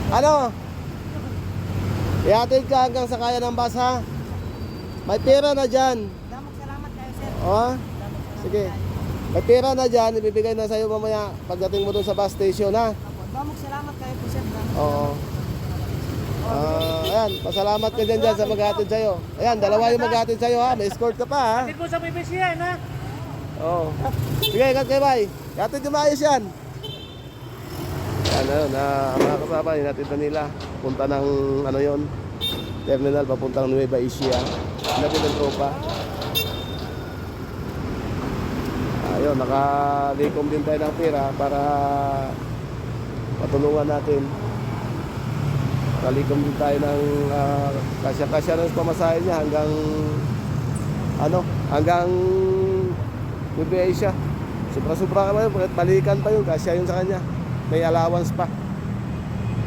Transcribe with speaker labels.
Speaker 1: Ano? Ihatid ka hanggang sa kaya ng bus ha. May pera na dyan.
Speaker 2: Damog salamat kayo, sir.
Speaker 1: Oh, sige. May pera na dyan, ibibigay na sa'yo mamaya pagdating mo dun sa bus station ha.
Speaker 2: Damog salamat kayo po, sir.
Speaker 1: Oo. Ayan, pasalamat ka dyan sa maghatid sa'yo. Ayan, dalawa yung maghatid sa'yo ha. May escort ka pa ha.
Speaker 3: Hindi po sa BBC yan, ha?
Speaker 1: Oo. Sige, ingat kayo, bye. Hatid yung maayos yan. Ano, mga kasama, hinatid na nila. Punta ng, ano yon, terminal, papunta ng Nueva Ecija. Hinatid ng tropa. Ayun, nakalikom din tayo ng pera para patulungan natin. Nakalikom din tayo ng kasya-kasya ng pamasahe niya hanggang hanggang Nueva Ecija. Sobra-sobra ka ba yun, balikan pa yun, kasya yun sa kanya. May allowance pa.